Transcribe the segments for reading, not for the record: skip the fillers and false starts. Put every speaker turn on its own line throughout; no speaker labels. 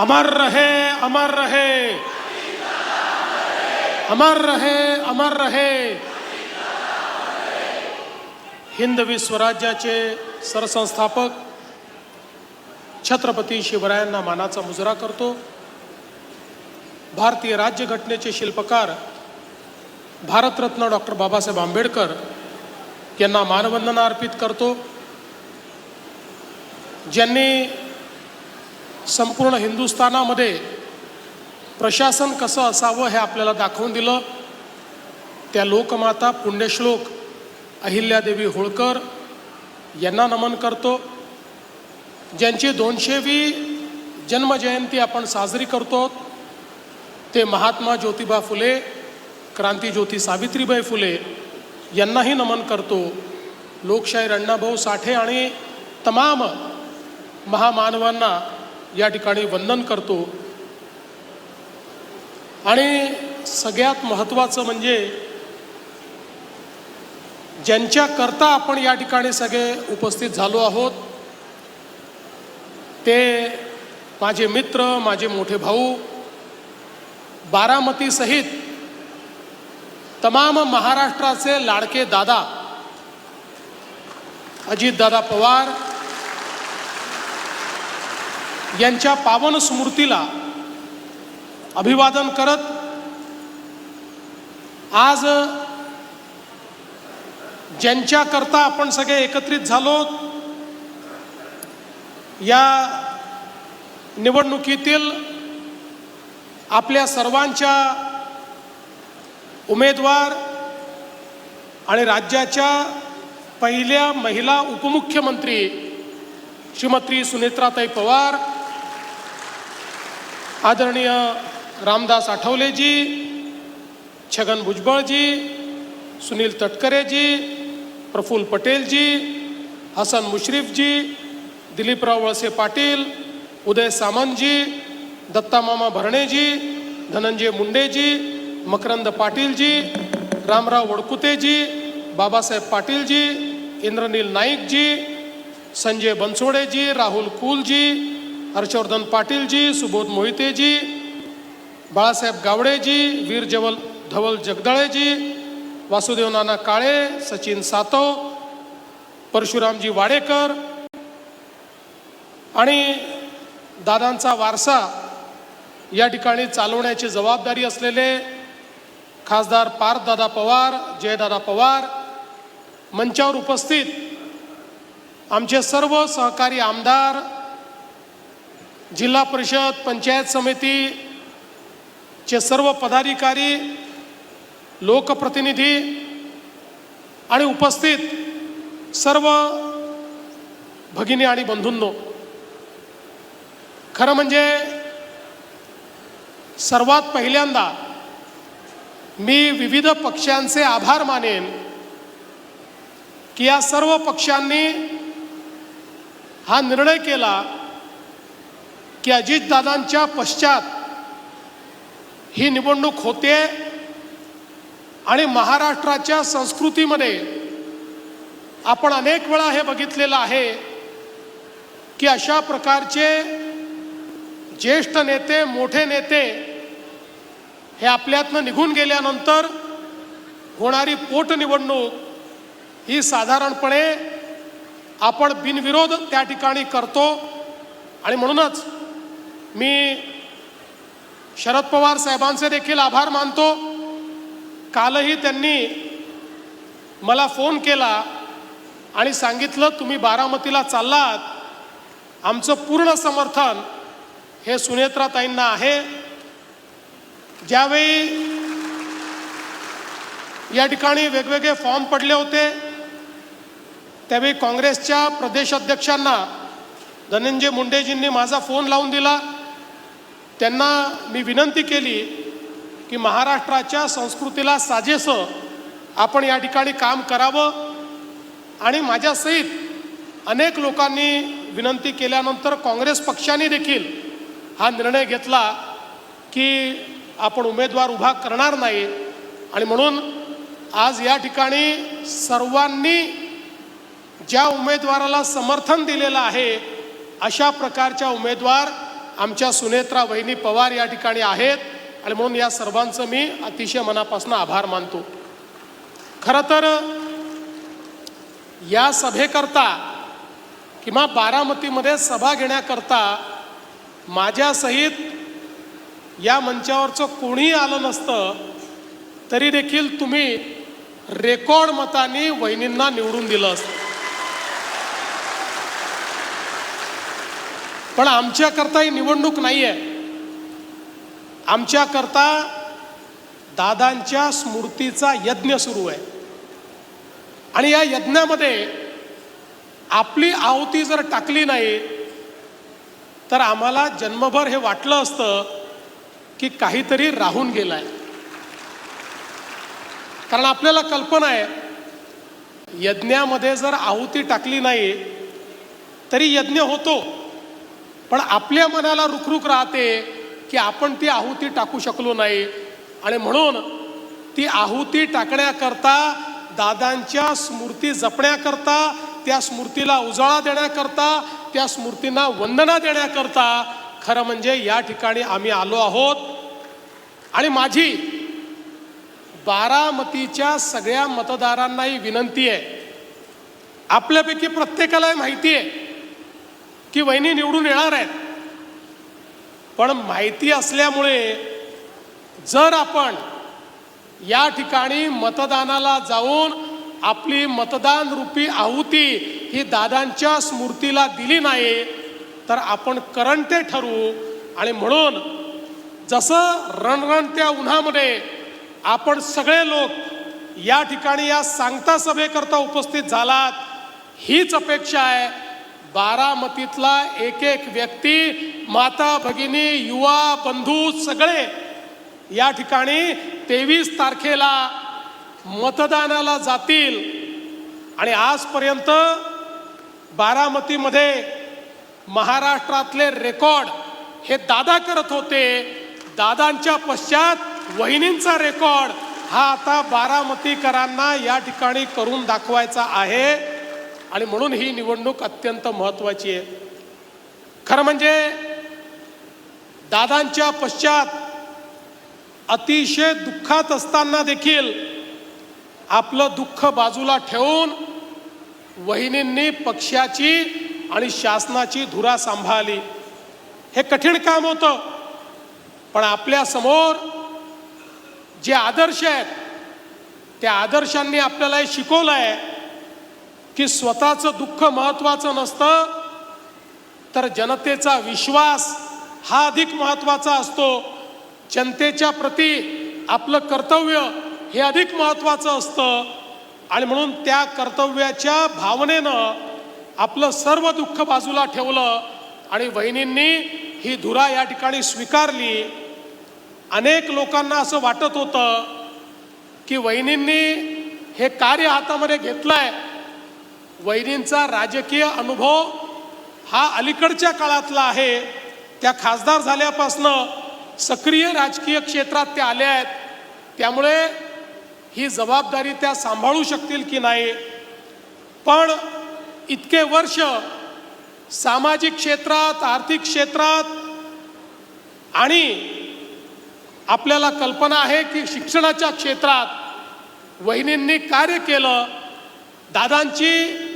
अमर रहे, अमर रहे, अमर रहे, अमर रहे। हिंदवी स्वराज्याचे सरसंस्थापक छत्रपती शिवरायांना मानाचा मुजरा करतो। भारतीय राज्यघटनेचे शिल्पकार भारतरत्न डॉक्टर बाबासाहेब आंबेडकर यांना मानवंदना अर्पित करतो, ज्यांनी संपूर्ण हिंदुस्थानामध्ये प्रशासन कसं असावं हे आपल्याला दाखवून दिलं। त्या लोकमाता पुण्यश्लोक अहिल्यादेवी होळकर यांना नमन करतो, ज्यांची 200वी जन्मजयंती आपण साजरी करतो। ते महात्मा ज्योतिबा फुले, क्रांतीज्योती सावित्रीबाई फुले यांनाही नमन करतो। लोकशाहीर अण्णाभाऊ साठे आणि तमाम महामानवांना या ठिकाणी वंदन करतो। आणि सगळ्यात महत्त्वाचं म्हणजे ज्यांच्याकरता आपण या ठिकाणी सगळे उपस्थित झालो आहोत, ते माझे मित्र, माझे मोठे भाऊ, बारामती सहित तमाम महाराष्ट्राचे लाडके दादा अजितदादा पवार यांच्या पावन स्मृतीला अभिवादन करत आज ज्यांच्याकरता आपण सगळे एकत्रित झालो, या निवडणुकीतील आपल्या सर्वांच्या उमेदवार आणि राज्याच्या पहिल्या महिला उपमुख्यमंत्री श्रीमती सुनेत्राताई पवार, आदरणीय रामदास आठवलेजी, छगन भुजबळजी, सुनील तटकरेजी, प्रफुल्ल पटेलजी, हसन मुश्रीफजी, दिलीपराव वळसे पाटील, उदय सामंतजी, दत्तामामा भरणेजी, धनंजय मुंडेजी, मकरंद पाटीलजी, रामराव वडकुतेजी, बाबासाहेब पाटीलजी, इंद्रनील नाईकजी, संजय बनसोडेजी, राहुल कुलजी, हर्षवर्धन पाटीलजी, सुबोध मोहितेजी, बाळासाहेब गावडेजी, वीर धवल जगदाळेजी, वासुदेव नाना काळे, सचिन सातव, परशुरामजी वाडेकर आणि दादांचा वारसा या ठिकाणी चालवण्याची जबाबदारी असलेले खासदार पार्थदादा पवार, जयदादा पवार, मंचावर उपस्थित आमचे सर्व सहकारी आमदार, जिल्हा परिषद, पंचायत समितीचे सर्व पदाधिकारी, लोकप्रतिनिधी आणि उपस्थित सर्व भगिनी आणि बंधूंनो, खरं म्हणजे सर्वात पहिल्यांदा मी विविध पक्षांचे आभार मानेन की या सर्व पक्षांनी हा निर्णय केला की अजितदादांच्या पश्चात ही निवडणूक होते आणि महाराष्ट्राच्या संस्कृतीमध्ये आपण अनेक वेळा हे बघितलेलं आहे की अशा प्रकारचे ज्येष्ठ नेते, मोठे नेते हे आपल्यातनं निघून गेल्यानंतर होणारी पोटनिवडणूक ही साधारणपणे आपण बिनविरोध त्या ठिकाणी करतो। आणि म्हणूनच मी शरद पवार साहेबांचे देखील आभार मानतो। कालही त्यांनी मला फोन केला आणि सांगितलं, तुम्ही बारामतीला चाललात, आमचं पूर्ण समर्थन हे सुनेत्राताईंना आहे। ज्यावेळी या ठिकाणी वेगवेगळे फॉर्म पडले होते, त्यावेळी काँग्रेसच्या प्रदेश अध्यक्षांना धनंजय मुंडेजींनी माझा फोन लावून दिला। त्यांना मी विनंती केली की महाराष्ट्राच्या संस्कृतीला साजेसं आपण या ठिकाणी काम करावं। आणि माझ्यासहित अनेक लोकांनी विनंती केल्यानंतर काँग्रेस पक्षाने देखील हा निर्णय घेतला की आपण उमेदवार उभा करणार नाही। आणि म्हणून आज या ठिकाणी सर्वांनी ज्या उमेदवाराला समर्थन दिलेलं आहे अशा प्रकारच्या उमेदवार आमच्या सुनेत्रा वहिनी पवार या ठिकाणी आहेत आणि म्हणून या सर्वांचं मी अतिशय मनापासून आभार मानतो. खरं तर या सभेकरता किंवा बारामतीमध्ये सभा घेण्याकरता माझ्यासहित या मंचावरचं कोणीही आलं नसतं तरी देखील तुम्ही रेकॉर्ड मतांनी वहिनींना निवडून दिलं असतं. पण आमच्याकरता ही निवडणूक नाही आहे. आमच्याकरता दादांच्या स्मृतीचा यज्ञ सुरू आहे आणि या यज्ञामध्ये आपली आहुती जर टाकली नाही तर आम्हाला जन्मभर हे वाटलं असतं की काहीतरी राहून गेलंय. कारण आपल्याला कल्पना आहे यज्ञामध्ये जर आहुती टाकली नाही तरी यज्ञ होतो, पण आपल्या मनाला रुखरुख राहते की आपण ती आहुती टाकू शकलो नाही आणि म्हणून ती आहुती टाकण्याकरता, दादांच्या स्मृती जपण्याकरता, त्या स्मृतीला उजाळा देण्याकरता, त्या स्मृतींना वंदना देण्याकरता खरं म्हणजे या ठिकाणी आम्ही आलो आहोत. आणि माझी बारामतीच्या सगळ्या मतदारांनाही विनंती आहे, आपल्यापैकी प्रत्येकाला माहिती आहे की वहिनी निवडून येणार आहेत, पण माहिती असल्यामुळे जर आपण या ठिकाणी मतदानाला जाऊन आपली मतदान रूपी आहुती ही दादांच्या स्मृतीला दिली नाही तर आपण करंटे ठरू. आणि म्हणून जसं रणरणत्या उन्हामध्ये आपण सगळे लोक या ठिकाणी या सांगता सभेकरता उपस्थित झालात, हीच अपेक्षा आहे बारामतीतला एक एक व्यक्ती, माता भगिनी, युवा बंधू सगळे या ठिकाणी 23 तारखेला मतदानाला जातील. आणि आजपर्यंत बारामतीमध्ये महाराष्ट्रातले रेकॉर्ड हे दादा करत होते. दादांच्या पश्चात वहिनींचा रेकॉर्ड हा आता बारामतीकरांना या ठिकाणी करून दाखवायचा आहे आणि म्हणून ही निवडणूक अत्यंत महत्त्वाची आहे. खरं म्हणजे दादांच्या पश्चात अतिशय दुःखात असताना देखील आपलं दुःख बाजूला ठेवून वहिनींनी पक्षाची आणि शासनाची धुरा सांभाळली. हे कठीण काम होतं, पण आपल्या समोर जे आदर्श आहेत त्या आदर्शांनी आपल्याला हे शिकवलं आहे की स्वतःचं दुःख महत्त्वाचं नसतं तर जनतेचा विश्वास हा अधिक महत्त्वाचा असतो. जनतेच्या प्रती आपलं कर्तव्य हे अधिक महत्त्वाचं असतं आणि म्हणून त्या कर्तव्याच्या भावनेनं आपलं सर्व दुःख बाजूला ठेवलं आणि वहिनींनी ही धुरा या ठिकाणी स्वीकारली. अनेक लोकांना असं वाटत होतं की वहिनींनी हे कार्य हातामध्ये घेतलंय. वहिनींचा राजकीय अनुभव हा अलीकडच्या काळातला आहे. त्या खासदार झाल्यापासनं सक्रिय राजकीय क्षेत्रात त्या आल्या आहेत, त्यामुळे ही जबाबदारी त्या सांभाळू शकतील की नाही. पण इतके वर्ष सामाजिक क्षेत्रात, आर्थिक क्षेत्रात आणि आपल्याला कल्पना आहे की शिक्षणाच्या क्षेत्रात वहिनींनी कार्य केलं. दादांची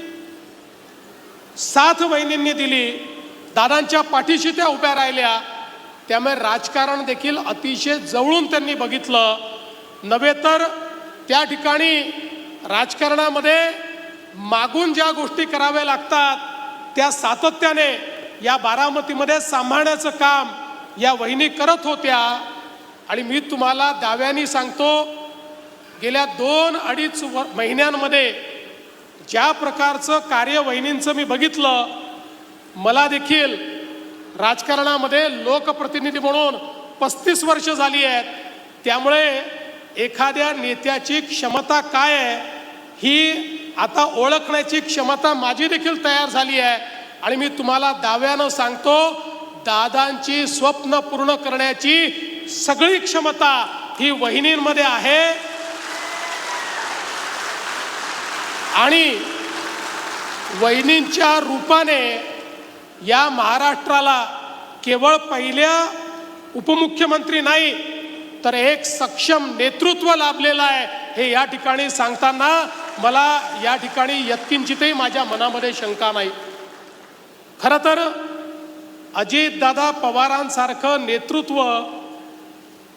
साथ वहिनींनी दिली, दादांच्या पाठीशी त्या उभ्या राहिल्या. त्यामुळे राजकारण देखील अतिशय जवळून त्यांनी बघितलं. नव्हे तर त्या ठिकाणी राजकारणामध्ये मागून ज्या गोष्टी कराव्या लागतात त्या सातत्याने या बारामतीमध्ये सांभाळण्याचं काम या वहिनी करत होत्या. आणि मी तुम्हाला दाव्याने सांगतो, गेल्या 2-2.5 महिन्यांमध्ये ज्या प्रकारचं कार्य वहिनींचं मी बघितलं, मला देखील राजकारणामध्ये लोकप्रतिनिधी म्हणून 35 वर्ष झाली आहेत. त्यामुळे एखाद्या नेत्याची क्षमता काय आहे ही आता ओळखण्याची क्षमता माझी देखील तयार झाली आहे. आणि मी तुम्हाला दाव्यानं सांगतो, दादांची स्वप्न पूर्ण करण्याची सगळी क्षमता ही वहिनींमध्ये आहे. आणि वहिनींच्या रूपाने या महाराष्ट्राला केवळ पहिल्या उपमुख्यमंत्री नाही तर एक सक्षम नेतृत्व लाभलेलं आहे हे या ठिकाणी सांगताना मला या ठिकाणी यत्किंचितही माझ्या मनामध्ये शंका नाही. खरं तर अजितदादा पवारांसारखं नेतृत्व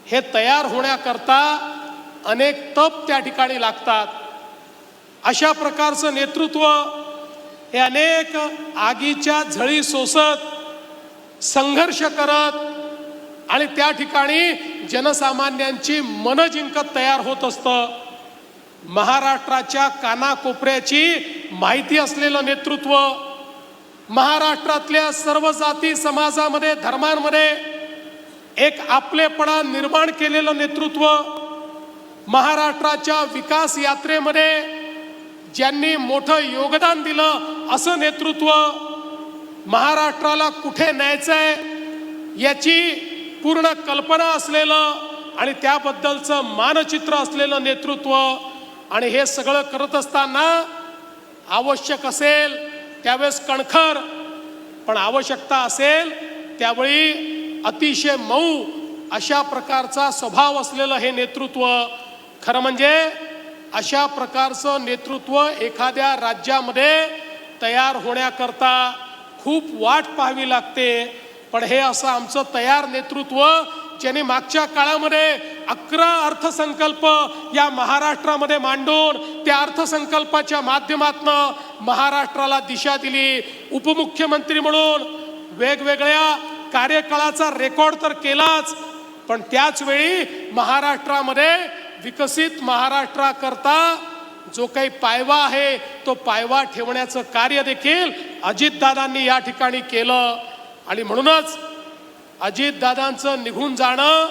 हे तयार होण्याकरता अनेक तप त्या ठिकाणी लागतात. अशा प्रकारचं नेतृत्व हे अनेक आगीच्या झळी सोसत संघर्ष करत आणि त्या ठिकाणी जनसामान्यांची मन जिंकत तयार होत असतं. महाराष्ट्राच्या कानाकोपऱ्याची माहिती असलेलं नेतृत्व, महाराष्ट्रातल्या सर्व जाती समाजामध्ये धर्मांमध्ये एक आपलेपणा निर्माण केलेलं नेतृत्व, महाराष्ट्राच्या विकास यात्रेमध्ये ज्यांनी मोठं योगदान दिलं असं नेतृत्व, महाराष्ट्राला कुठे न्यायचंय याची पूर्ण कल्पना असलेलं आणि त्याबद्दलचं मानचित्र असलेलं नेतृत्व. आणि हे सगळं करत असताना आवश्यक असेल त्यावेळेस कणखर, पण आवश्यकता असेल त्यावेळी अतिशय मऊ अशा प्रकारचा स्वभाव असलेलं हे नेतृत्व. खरं म्हणजे अशा प्रकारचं नेतृत्व एखाद्या राज्यामध्ये तयार होण्याकरता खूप वाट पाहावी लागते. पण हे असं आमचं तयार नेतृत्व ज्यांनी मागच्या काळामध्ये 11 अर्थसंकल्प या महाराष्ट्रामध्ये मांडून त्या अर्थसंकल्पाच्या माध्यमातून महाराष्ट्राला दिशा दिली, उपमुख्यमंत्री म्हणून वेगवेगळ्या कार्यकाळाचा रेकॉर्ड तर केलाच, पण त्याच वेळी महाराष्ट्रामध्ये विकसित महाराष्ट्राकरता जो काही पायवा आहे तो पायवा ठेवण्याचं कार्य देखील अजितदादांनी या ठिकाणी केलं. आणि म्हणूनच अजितदादांचं निघून जाणं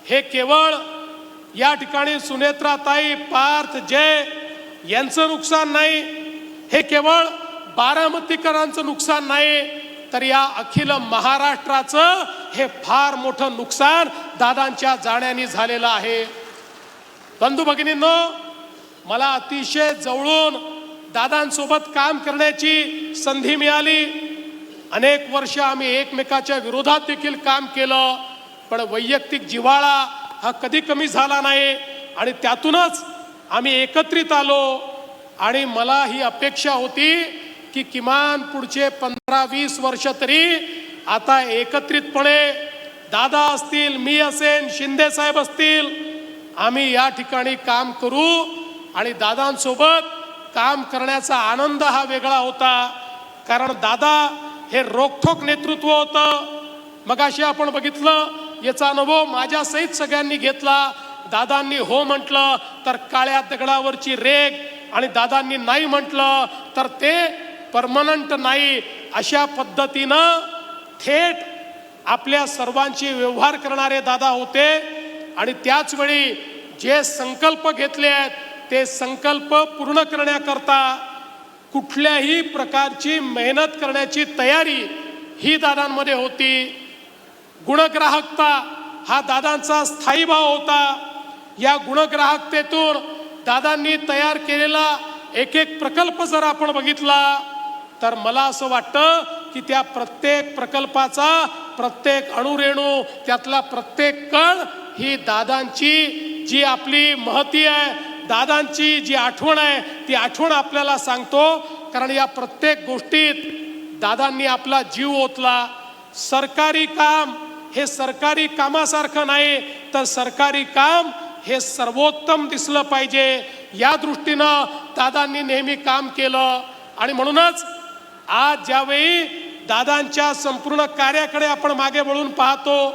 हे केवळ या ठिकाणी सुनेत्राताई, पार्थ, जय यांचं नुकसान नाही, हे केवळ बारामतीकरांचं नुकसान नाही, तर या अखिल महाराष्ट्राचं हे फार मोठं नुकसान दादांच्या जाण्याने झालेलं आहे. बंधू भगिनींनो, मला अतिशय जवळून दादांसोबत काम करण्याची संधी मिळाली. अनेक वर्ष आम्ही एकमेकाच्या विरोधात देखील काम केलं, पण वैयक्तिक जिव्हाळा हा कधी कमी झाला नाही आणि त्यातूनच आम्ही एकत्रित आलो. आणि मला ही अपेक्षा होती की किमान पुढचे 15-20 वर्ष तरी आता एकत्रितपणे दादा असतील, मी असेन, शिंदे साहेब असतील, आम्ही या ठिकाणी काम करू. आणि दादांसोबत काम करण्याचा आनंद हा वेगळा होता, कारण दादा हे रोखठोक नेतृत्व होतं. मगाशी आपण बघितलं, याचा अनुभव माझ्या सहित सगळ्यांनी घेतला. दादांनी हो म्हटलं तर काळ्या दगडावरची रेग, आणि दादांनी नाही म्हटलं तर ते परमनंट नाही, अशा पद्धतीनं थेट आपल्या सर्वांची व्यवहार करणारे दादा होते. आणि त्याच वेळी जे संकल्प घेतले आहेत ते संकल्प पूर्ण करण्याकरता कुठल्याही प्रकारची मेहनत करण्याची तयारी ही दादांमध्ये होती. गुणग्राहकता हा दादांचा स्थायी भाव होता. या गुणग्राहकतेतून दादांनी तयार केलेला एक एक प्रकल्प जर आपण बघितला तर मला असं वाटतं की त्या प्रत्येक प्रकल्पाचा प्रत्येक अणुरेणू, त्यातला प्रत्येक कण ही दादांची जी आपली महती आहे, दादांची जी आठवण आहे ती आठवण आपल्याला सांगतो. कारण या प्रत्येक गोष्टीत दादांनी आपला जीव ओतला. सरकारी काम हे सरकारी कामासारखं नाही, तर सरकारी काम हे सर्वोत्तम दिसलं पाहिजे या दृष्टीनं दादांनी नेहमी काम केलं. आणि म्हणूनच आज ज्यावेळी दादांच्या संपूर्ण कार्याकडे आपण मागे वळून पाहतो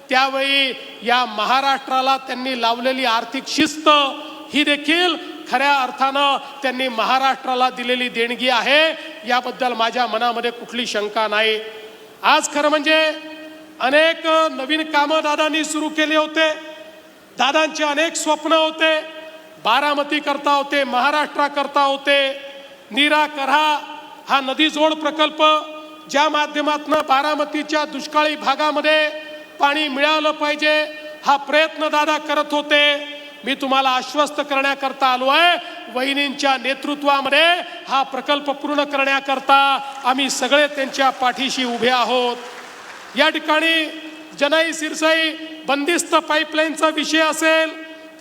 त्यावेळी या महाराष्ट्राला त्यांनी लावलेली आर्थिक शिस्त ही देखील खऱ्या अर्थानं त्यांनी महाराष्ट्राला दिलेली देणगी आहे, याबद्दल माझ्या मनामध्ये कुठली शंका नाही. आज खरं म्हणजे अनेक नवीन कामं दादांनी सुरू केले होते. दादांचे अनेक स्वप्न होते, बारामती करता होते, महाराष्ट्रा करता होते. नीरा करहा हा नदी जोड प्रकल्प ज्या माध्यमातून बारामतीच्या दुष्काळी भागामध्ये पाणी मिळालं पाहिजे हा प्रयत्न दादा करत होते. मी तुम्हाला आश्वस्त करण्याकरता आलो आहे, वहिनींच्या नेतृत्वामध्ये हा प्रकल्प पूर्ण करण्याकरता आम्ही सगळे त्यांच्या पाठीशी उभे आहोत. या ठिकाणी जनाई सिरसाई बंदिस्त पाईपलाईनचा विषय असेल,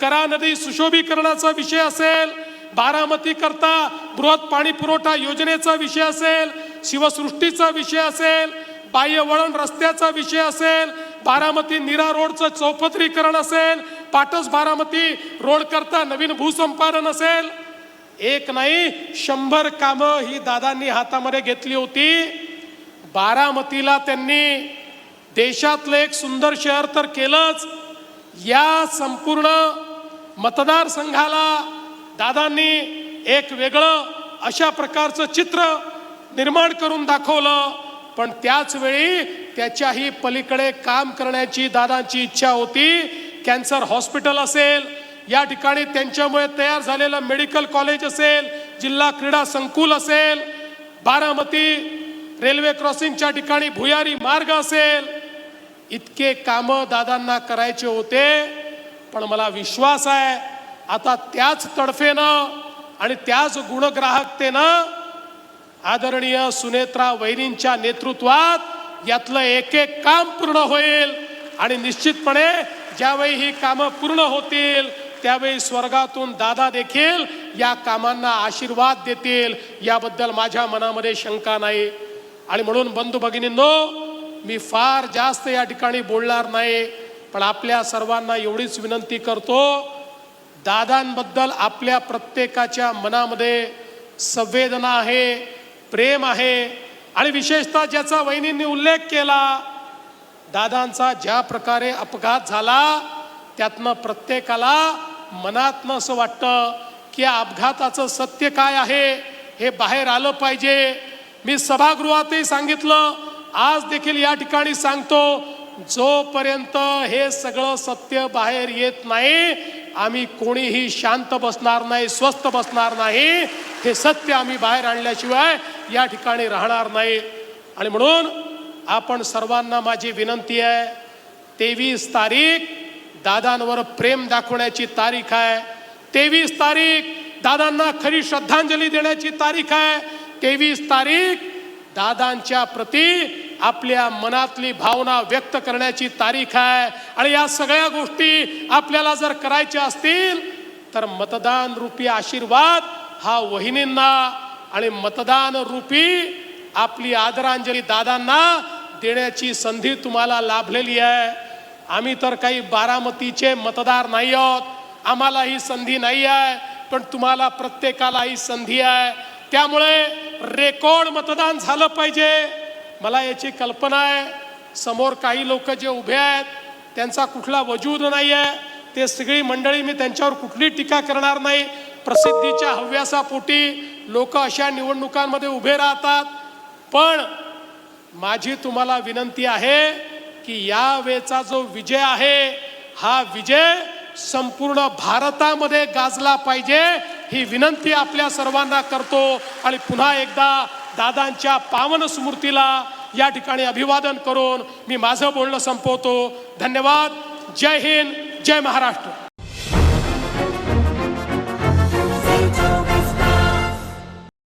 करा नदी सुशोभीकरणाचा विषय असेल, बारामती करता बृहत पाणी पुरवठा योजनेचा विषय असेल, शिवसृष्टीचा विषय असेल, बाह्य वळण रस्त्याचा विषय असेल, बारामती नीरा रोडचं चौपदरीकरण असेल, पाटस बारामती रोड करता नवीन भूसंपादन असेल, एक नाही 100 कामं ही दादांनी हातामध्ये घेतली होती. बारामतीला त्यांनी देशातलं एक सुंदर शहर तर केलंच, या संपूर्ण मतदारसंघाला दादांनी एक वेगळं अशा प्रकारचं चित्र निर्माण करून दाखवलं. पण त्याच वेळी त्याच्याही पलीकडे काम करण्याची दादांची इच्छा होती. कॅन्सर हॉस्पिटल असेल, या ठिकाणी त्यांच्यामुळे तयार झालेलं मेडिकल कॉलेज असेल, जिल्हा क्रीडा संकुल असेल, बारामती रेल्वे क्रॉसिंगच्या ठिकाणी भुयारी मार्ग असेल, इतके कामं दादांना करायचे होते. पण मला विश्वास आहे आता त्याच तडफेनं आणि त्याच गुणग्राहकतेनं आदरणीय सुनेत्रा वहिनींच्या नेतृत्वात यातलं एक एक काम पूर्ण होईल. आणि निश्चितपणे ज्यावेळी ही कामं पूर्ण होतील त्यावेळी स्वर्गातून दादा देखील या कामांना आशीर्वाद देतील, याबद्दल माझ्या मनामध्ये शंका नाही. आणि म्हणून बंधू भगिनींनो, मी फार जास्त या ठिकाणी बोलणार नाही, पण आपल्या सर्वांना एवढीच विनंती करतो, दादांबद्दल आपल्या प्रत्येकाच्या मनामध्ये संवेदना आहे, प्रेम आहे. आणि विशेषतः ज्याचा वहिनींनी उल्लेख केला, दादांचा ज्या प्रकारे अपघात झाला त्यातनं प्रत्येकाला मनातनं असं वाटतं की या अपघाताचं सत्य काय आहे हे बाहेर आलं पाहिजे. मी सभागृहातही सांगितलं, आज देखील या ठिकाणी सांगतो, जोपर्यंत हे सगळं सत्य बाहेर येत नाही आम्ही कोणीही शांत बसणार नाही, स्वस्थ बसणार नाही. हे सत्य आम्ही बाहेर आणल्याशिवाय या ठिकाणी राहणार नाही. आणि म्हणून आपण सर्वांना माझी विनंती आहे, 23 तारीख दादांवर प्रेम दाखवण्याची तारीख आहे. 23 तारीख दादांना खरी श्रद्धांजली देण्याची तारीख आहे. 23 तारीख दादांच्या प्रती आपल्या मनातली भावना व्यक्त करण्याची तारीख आहे. आणि या सगळ्या गोष्टी आपल्याला जर करायच्या असतील तर मतदान रूपी आशीर्वाद हा वहिनींना आणि मतदान रूपी आपली आदरांजली दादांना देण्याची संधी तुम्हाला लाभलेली आहे. आम्ही तर काही बारामतीचे मतदार नाही आहोत, आम्हाला ही संधी नाही आहे, पण तुम्हाला प्रत्येकाला ही संधी आहे. त्यामुळे रेकॉर्ड मतदान झालं पाहिजे. मला याची कल्पना आहे, समोर काही लोक जे उभे आहेत त्यांचा कुठला वजूद नाही आहे, ते सगळी मंडळी, मी त्यांच्यावर कुठली टीका करणार नाही. प्रसिद्धीच्या हव्यासापोटी लोक अशा निवडणुकांमध्ये उभे राहतात. पण माझी तुम्हाला विनंती आहे की यावेळचा जो विजय आहे हा विजय संपूर्ण भारतामध्ये गाजला पाहिजे, ही विनंती आपल्या सर्वांना करतो. आणि पुन्हा एकदा दादांच्या पावन स्मृतीला या ठिकाणी अभिवादन करून मी माझं बोलणं संपवतो. धन्यवाद. जय हिंद, जय महाराष्ट्र.